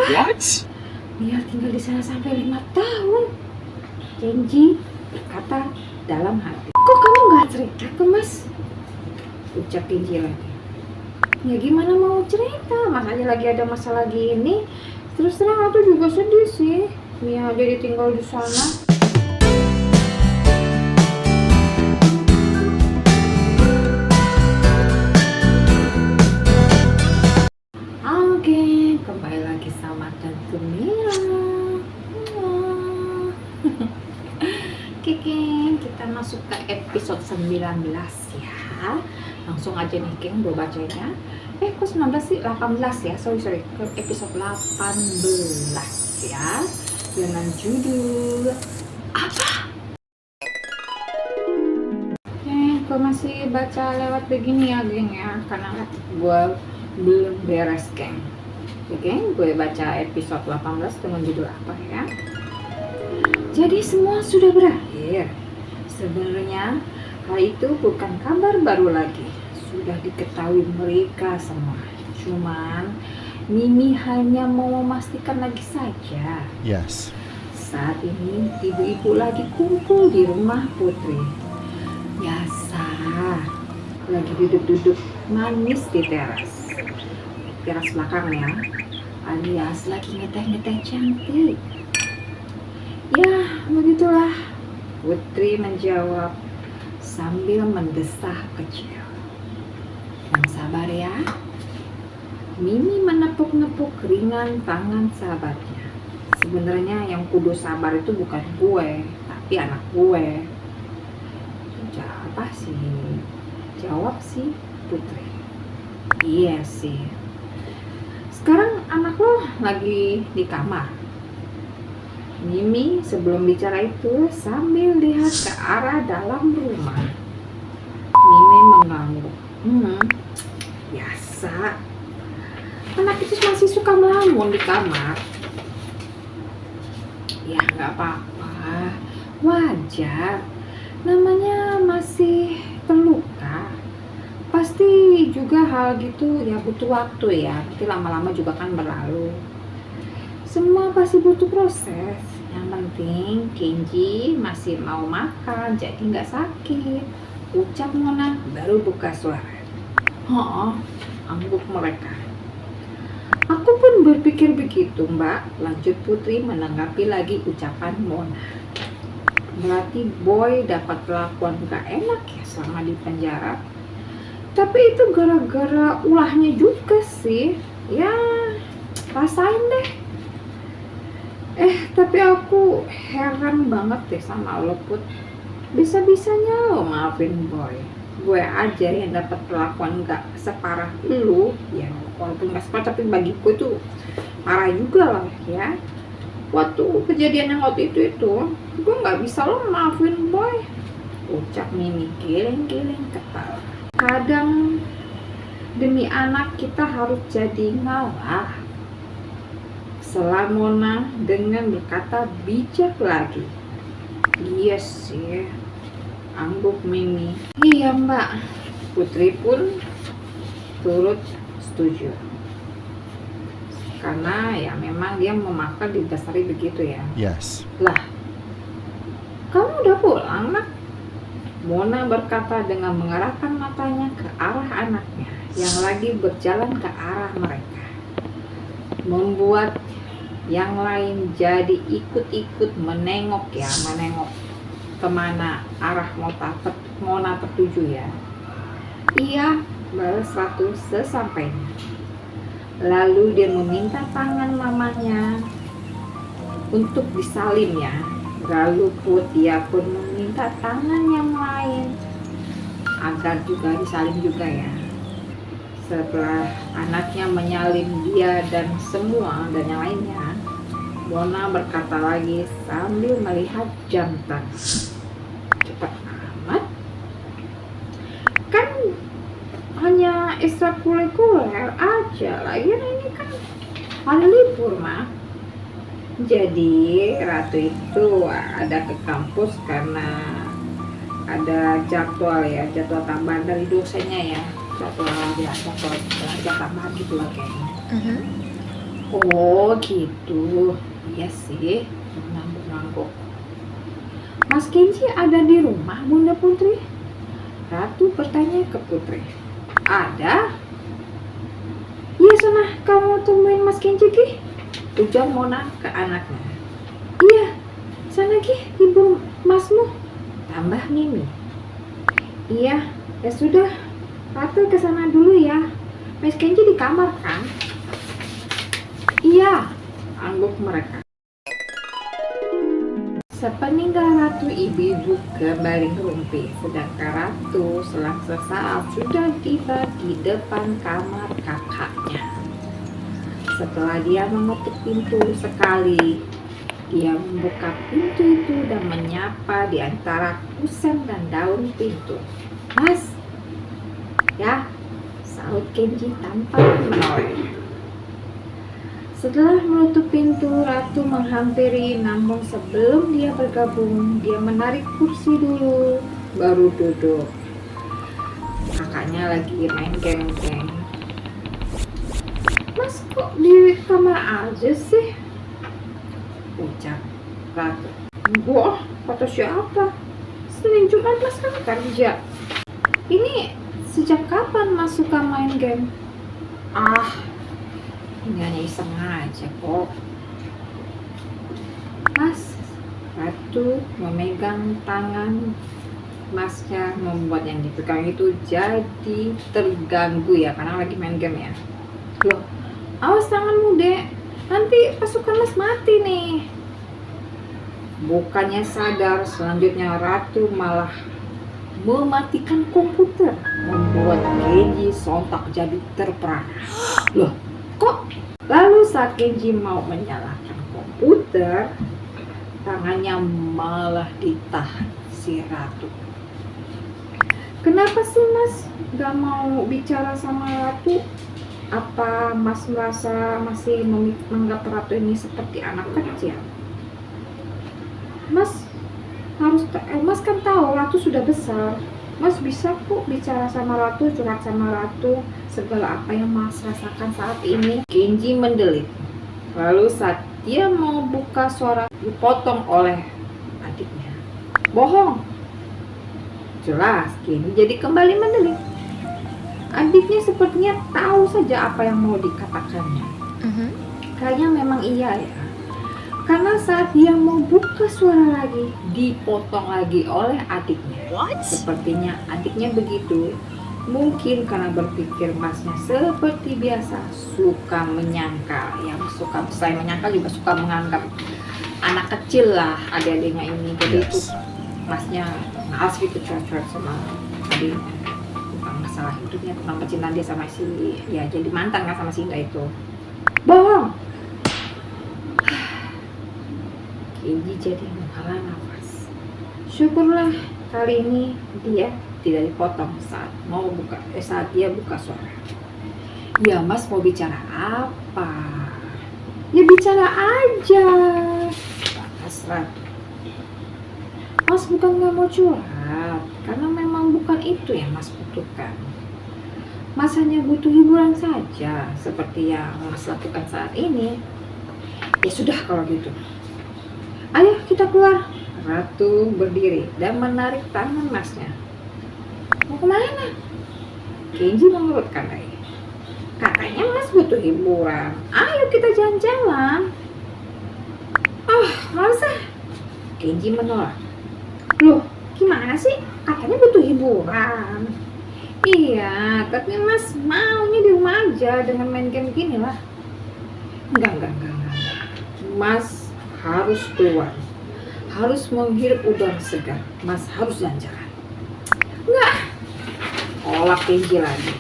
What? Dia tinggal di sana sampai 5 tahun. Kenji berkata dalam hati. Kok kamu gak cerita ke Mas? Ucap Kenji lagi. Ya gimana mau cerita, Mas aja lagi ada masalah gini. Terus terang aku juga sedih sih. Mia jadi tinggal di sana. Oke, kembali lagi sama Tante Mira. Oke, kita masuk ke episode 19 ya. Langsung aja nih Keng, gue bacanya. Kok 19 sih? 18 ya, sorry. Ke episode 18 ya. Dengan judul apa? Gue masih baca lewat begini ya geng ya. Karena gue belum beres Keng. Oke, gue baca episode 18 dengan judul apa ya. Jadi semua sudah berakhir. Sebenarnya hal itu bukan kabar baru lagi. Sudah diketahui mereka semua. Cuman Mimi hanya mau memastikan lagi saja. Yes. Saat ini ibu-ibu lagi kumpul di rumah Putri. Biasa. Lagi duduk-duduk manis di teras belakang ya. Alias lagi ngeteh-ngeteh cantik. Ya, begitulah. Putri menjawab sambil mendesah kecil. Yang sabar ya. Mimi menepuk-nepuk ringan tangan sahabatnya. Sebenarnya yang kudu sabar itu bukan gue, tapi anak gue. Apa sih? Jawab sih Putri. Iya sih. Sekarang anak lo lagi di kamar. Mimi sebelum bicara itu sambil lihat ke arah dalam rumah. Mimi mengangguk. Biasa. Anak itu masih suka melamun di kamar. Ya nggak apa-apa. Wajar. Namanya masih terluka. Pasti juga hal gitu ya butuh waktu ya. Nanti lama-lama juga kan berlalu. Semua pasti butuh proses. Yang penting Kenji masih mau makan, jadi nggak sakit. Ucap Mona baru buka suara. Angguk mereka. Aku pun berpikir begitu Mbak. Lanjut Putri menanggapi lagi ucapan Mona. Berarti Boy dapat perlakuan gak enak ya selama di penjara. Tapi itu gara-gara ulahnya juga sih. Ya rasain deh. Tapi aku heran banget deh sama lo Put. Bisa-bisanya lo maafin Boy. Gue aja yang dapat perlakuan gak separah lu. Ya walaupun gak separah tapi bagiku itu parah juga lah ya. Waktu kejadian yang waktu itu gue gak bisa lo maafin Boy. Ucap Mimi geleng-geleng kepala. Kadang demi anak kita harus jadi ngalah. Sela Mona dengan berkata bijak lagi. Iya sih, angguk Mimi. Iya Mbak. Putri pun turut setuju. Karena ya memang dia memakan didasari begitu ya. Yes. Lah, kamu udah pulang nak? Mona berkata dengan mengarahkan matanya ke arah anaknya yang lagi berjalan ke arah mereka. Membuat yang lain jadi ikut-ikut menengok kemana arah Mona tertuju ya. Iya, balas Ratu sesampainya. Lalu dia meminta tangan mamanya untuk disalin ya. Lalu dia pun meminta tangan yang lain agar juga disalin juga ya. Setelah anaknya menyalin dia dan semua dan yang lainnya, Mona berkata lagi sambil melihat jam tangan. Cepat amat. Kan hanya ekstrakurikuler aja. Lagian ini kan hari libur mah. Jadi Ratu itu ada ke kampus karena ada jadwal tambahan dari dosennya ya. Jadwal belajar tambahan gitu lah kayaknya. Oh gitu, iya sih, ngangguk-ngangguk. Mas Kenji ada di rumah, Bunda Putri? Ratu bertanya ke Putri. Ada? Iya sana, kamu temuin Mas Kenji Ki? Ujar Mona ke anaknya. Iya, sana Ki, ibu masmu. Tambah Mimi. Iya, ya sudah, Ratu ke sana dulu ya. Mas Kenji di kamar kan? Iya, angguk mereka. Sepeninggal Ratu, ibu-ibu kembali merumpi, sedangkan Ratu selang sesaat sudah tiba di depan kamar kakaknya. Setelah dia mengetuk pintu sekali, dia membuka pintu itu dan menyapa di antara kusen dan daun pintu. Mas, ya, sahut Kenji tanpa menoleh. Setelah menutup pintu, Ratu menghampiri, namun sebelum dia bergabung, dia menarik kursi dulu, baru duduk. Kakaknya lagi main game. Mas kok di kamar aja sih? Ucap Ratu. Wah, kata siapa? Senin Jumat Mas kan kerja. Ini sejak kapan Mas suka main game? Ini hanya iseng aja kok. Mas, Ratu memegang tangan Masnya, membuat yang dipegang itu jadi terganggu ya, karena lagi main game ya. Loh, awas tanganmu dek, nanti pasukan Mas mati nih. Bukannya sadar, selanjutnya Ratu malah mematikan komputer, membuat Kenji sontak jadi terperangah. Loh, kok? Lalu saat Kenji mau menyalakan komputer, tangannya malah ditahan si Ratu. Kenapa sih Mas gak mau bicara sama Ratu? Apa Mas merasa masih menganggap Ratu ini seperti anak kecil? Mas kan tahu Ratu sudah besar. Mas bisa kok bicara sama Ratu, curhat sama Ratu segala apa yang Mas rasakan saat ini. Kenji mendelik. Lalu saat dia mau buka suara, dipotong oleh adiknya. Bohong. Jelas, Kenji jadi kembali mendelik. Adiknya sepertinya tahu saja apa yang mau dikatakannya. Kayaknya memang iya ya. Karena saat dia mau buka suara lagi, dipotong lagi oleh adiknya. Sepertinya adiknya begitu. Mungkin karena berpikir Masnya seperti biasa suka menyangkal. Yang suka selain menyangkal juga suka menganggap anak kecil lah adik-adiknya ini. Jadi itu Masnya males gitu curhat sama adiknya. Bukan masalah hidupnya, tentang percintaan dia sama si, ya jadi mantan kan sama si Indah itu. Bohong. Kenji jadi menghela nafas. Syukurlah kali ini dia tidak dipotong saat dia buka suara. Ya Mas mau bicara apa? Ya bicara aja. Batas Ratu. Mas bukan gak mau curhat, karena memang bukan itu yang Mas butuhkan. Mas hanya butuh hiburan saja, seperti yang Mas lakukan saat ini. Ya sudah kalau gitu. Ayo kita keluar. Ratu berdiri dan menarik tangan Masnya. Mau kemana? Kenji mengurutkan dai. Katanya Mas butuh hiburan. Ayo kita jalan-jalan. Nggak usah. Kenji menolak. Loh, gimana sih? Katanya butuh hiburan. Iya, tapi Mas maunya di rumah aja dengan main game gini lah. Enggak. Mas harus keluar, harus menghirup udara segar. Mas harus jalan-jalan. Enggak, tolak Kenji lagi.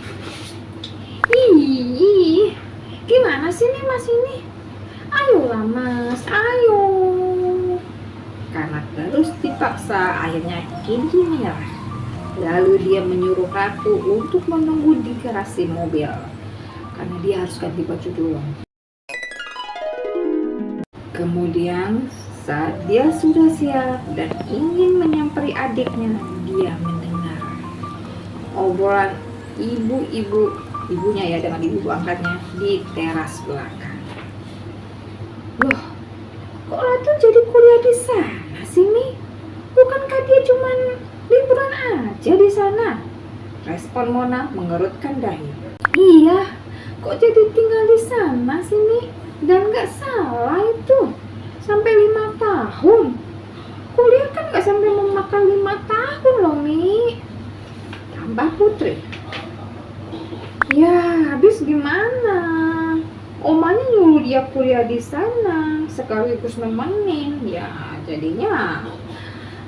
Ih, gimana sih nih Mas ini? Ayolah Mas, ayo. Karena terus dipaksa, akhirnya Kenji menyerah. Lalu dia menyuruh Ratu untuk menunggu di garasi mobil, karena dia harus ganti baju dulu. Kemudian saat dia sudah siap dan ingin menyamperi adiknya, dia mendengar obrolan ibunya ya dengan ibu angkatnya di teras belakang. Loh, kok Ratu jadi kuliah di sana sih, Mi? Bukankah dia cuman liburan aja di sana? Respon Mona mengerutkan dahi. Iya, kok jadi tinggal di sana sih, Mi? Dan nggak salah itu, sampai 5 tahun. Kuliah kan nggak sampai memakan 5 tahun loh, Mi. Tambah Putri. Ya, habis gimana? Omanya nyuruh dia kuliah di sana, sekaligus nemenin. Ya, jadinya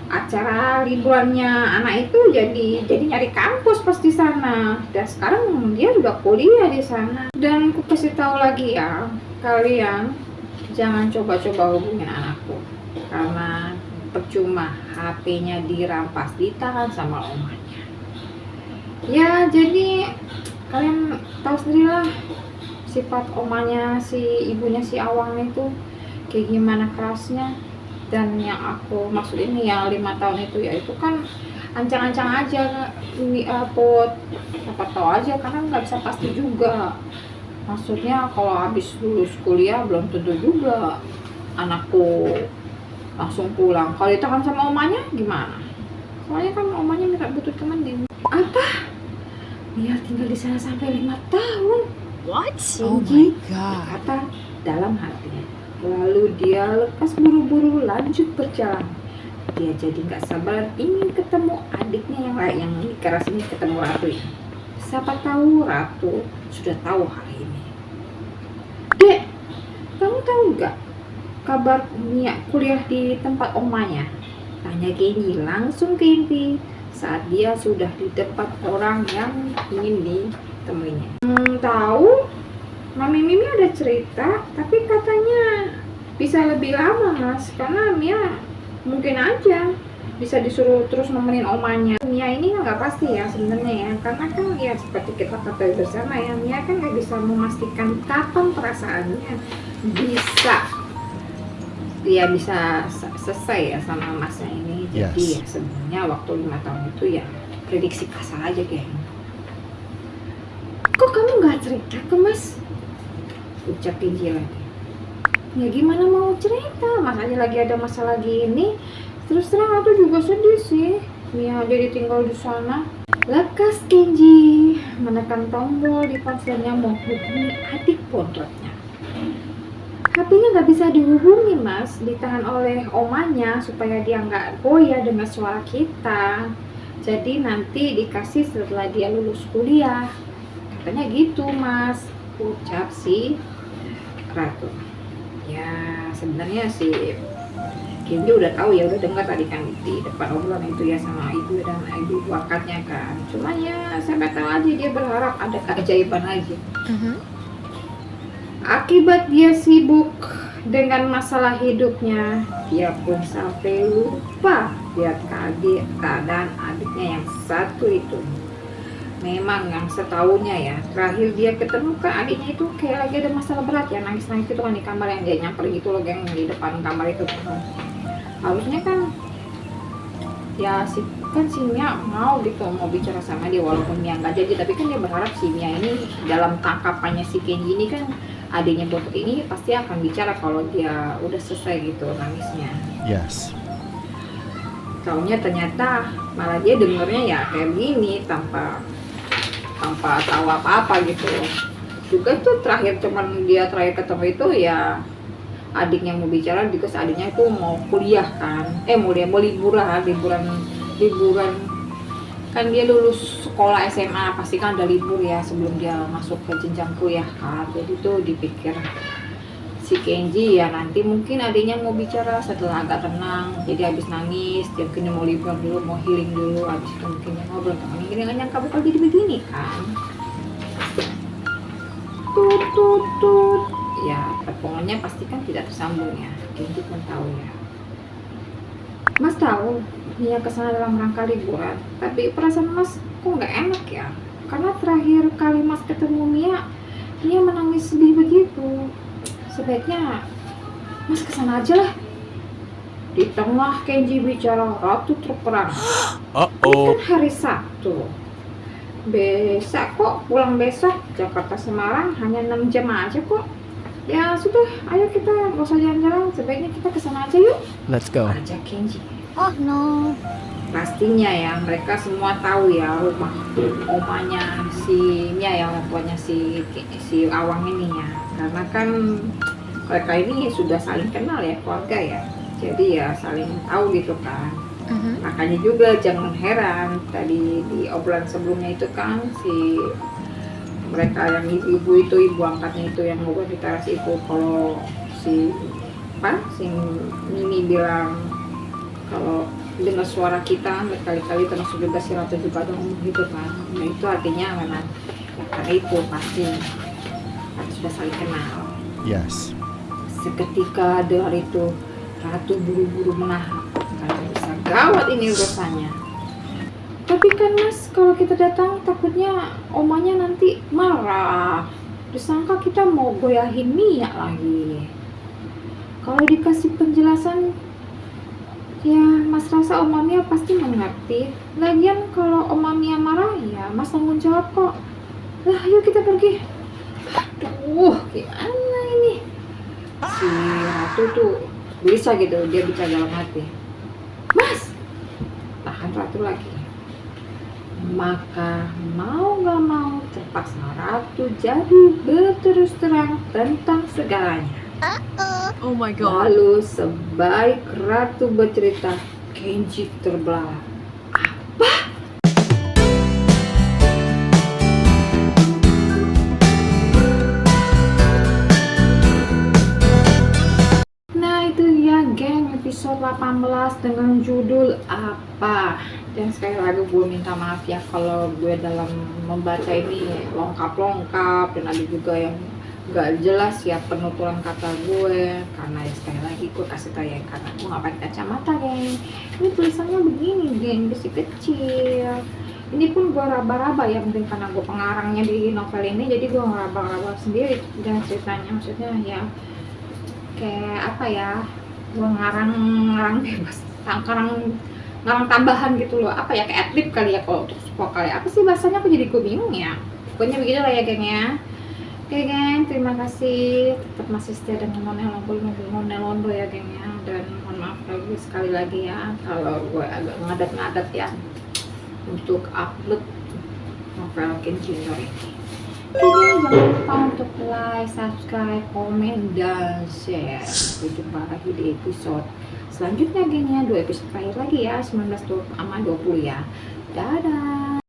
acara liburannya anak itu jadi nyari kampus pas di sana. Dan sekarang dia udah kuliah di sana. Dan aku kasih tahu lagi ya, kalian jangan coba-coba hubungin anakku, karena percuma, HP-nya dirampas, ditahan sama omanya. Ya, jadi kalian tahu sendirilah sifat omanya ibunya si Awang itu kayak gimana kerasnya. Dan yang aku maksud ini yang 5 tahun itu, ya itu kan ancang-ancang aja, ini Pot, siapa tahu aja, karena nggak bisa pasti juga. Maksudnya kalau habis lulus kuliah belum tentu juga anakku langsung pulang. Kalau ditahan sama omanya gimana? Soalnya kan omanya minta butuh temenin. Apa? Dia tinggal di sana sampai 5 tahun. What? Oh my god, kata dalam hatinya. Lalu dia lekas buru-buru lanjut berjalan. Dia jadi nggak sabar ingin ketemu adiknya yang keras ini, ketemu Ratu ya. Siapa tahu Ratu sudah tahu hari ini. Dek, kamu tahu nggak kabar Mia kuliah di tempat omanya? Tanya Kenji langsung ke inti saat dia sudah di depan orang yang ingin ditemuinya. Tahu, Mami Mimi ada cerita, tapi katanya bisa lebih lama, Mas, karena Mia mungkin aja bisa disuruh terus nemenin omanya. Mia ini nggak pasti ya sebenarnya ya, karena kan ya seperti kita ketahui bersama ya, Mia kan nggak bisa memastikan kapan perasaannya bisa selesai ya sama masnya ini. Jadi ya sebenarnya waktu 5 tahun itu ya prediksi kasar aja kayaknya. Kok kamu nggak cerita ke Mas? Ucap Kenji lagi. Ya gimana mau cerita, Mas aja lagi ada masalah gini. Terus terang aku juga sedih sih Mia jadi tinggal di sana. Lekas Kenji menekan tombol di ponselnya menghubungi adik pondoknya. HP-nya nggak bisa dihubungi, Mas, ditahan oleh omanya supaya dia nggak goyah dengan suara kita. Jadi nanti dikasih setelah dia lulus kuliah, katanya gitu, Mas, ucap si Ratu. Ya sebenarnya si Kenji udah tahu ya, udah dengar tadi kan di depan obrolan itu ya sama ibu dan ibu wakatnya kan. Cuma ya sampai tahu aja dia berharap ada keajaiban aja. Akibat dia sibuk dengan masalah hidupnya, dia pun sampai lupa lihat keadaan adiknya yang satu itu. Memang yang setahunnya ya, terakhir dia ketemu kan adiknya itu kayak lagi ada masalah berat ya, nangis-nangis itu kan di kamar yang dia nyamper gitu loh, yang di depan kamar itu. Harusnya kan ya si Mia mau gitu, mau bicara sama dia walaupun Mia nggak jadi, tapi kan dia berharap si Mia ini dalam tangkapannya si Kenji ini kan adiknya Botok ini pasti akan bicara kalau dia udah selesai gitu nangisnya. Yes. Taunya ternyata malah dia dengernya ya kayak begini tanpa tahu apa-apa gitu. Juga tuh terakhir ketemu itu ya adiknya mau bicara, because adiknya itu mau kuliah kan, mau liburan kan, dia lulus sekolah SMA pasti kan ada libur ya sebelum dia masuk ke jenjang kuliah kan. Jadi tuh dipikir si Kenji ya nanti mungkin adiknya mau bicara setelah agak tenang, jadi habis nangis dia mungkin mau liburan dulu, mau healing dulu, habis itu mungkin dia ngobrol sama ini, nggak nyangka bakal jadi begini kan. Tut ya pokoknya pasti kan tidak tersambung ya. Kenji pun tahu ya. Mas tahu Mia kesana dalam rangka liburan, tapi perasaan Mas kok nggak enak ya, karena terakhir kali Mas ketemu Mia menangis sedih begitu. Sebaiknya Mas kesana aja lah. Di tengah Kenji bicara, Ratu terperang. Ini kan hari Sabtu, besok kok pulang besok, Jakarta Semarang hanya 6 jam aja kok. Ya sudah, ayo kita nggak usah jalan-jalan, sebaiknya kita ke sana aja yuk. Let's go. Ajak Kenji. Oh no. Pastinya ya, mereka semua tahu ya rumah omanya si Mia ya, orang tuanya si Awang ini ya. Karena kan mereka ini sudah saling kenal ya, keluarga ya. Jadi ya saling tahu gitu kan. Makanya juga jangan heran tadi di obrolan sebelumnya itu kan si mereka yang ibu itu, ibu angkatnya itu yang ngobrol di teras itu, kalau si Mimi bilang kalau dengar suara kita berkali-kali, termasuk juga si Ratu juga ngomong gitu kan. Nah itu artinya memang karena itu pasti Ratu sudah saling kenal. Yes. Seketika dengar itu Ratu buru-buru menahan karena bisa gawat ini urusannya. Tapi kan Mas, kalau kita datang takutnya omanya nanti marah. Disangka kita mau goyahin Mia lagi. Kalau dikasih penjelasan, ya Mas rasa Oma Mia pasti mengerti. Lagian kalau Oma Mia marah, ya Mas tanggung jawab kok. Lah yuk kita pergi. Aduh, gimana ini? Si Ratu tuh bisa gitu, dia bicara dalam hati. Mas, tahan Ratu lagi. Maka mau gak mau terpaksa Ratu jadi berterus terang tentang segalanya. Oh my god. Lalu sebaik Ratu bercerita, Kenji terbelalak. Nah itu ya geng, episode 18 dengan judul apa. Dan sekali lagi gue minta maaf ya kalau gue dalam membaca ini longkap-longkap dan ada juga yang gak jelas ya penuturan kata gue, karena ya sekali lagi gue kasih tau ya karena gue gak pakai kacamata geng. Ini tulisannya begini geng, besi kecil. Ini pun gue raba-raba ya, mungkin karena gue pengarangnya di novel ini, jadi gue ngeraba-raba sendiri dan ceritanya, maksudnya ya kayak apa ya, gue ngarang bebas, ngarang tambahan gitu loh, apa ya, kayak adlib kali ya kalau untuk vokal ya, apa sih bahasanya, aku jadi bingung ya. Pokoknya begitu lah ya geng ya. Oke geng, terima kasih tetap masih setia dengan Nonelondo ya geng ya. Dan mohon maaf lagi sekali lagi ya kalau gue agak ngadat-ngadat ya untuk upload novel Kenji ini. Oke, jangan lupa untuk like, subscribe, komen, dan share. Sampai jumpa lagi di episode selanjutnya geng ya, 2 episode terakhir lagi ya, 19 sama 20 ya. Dadah.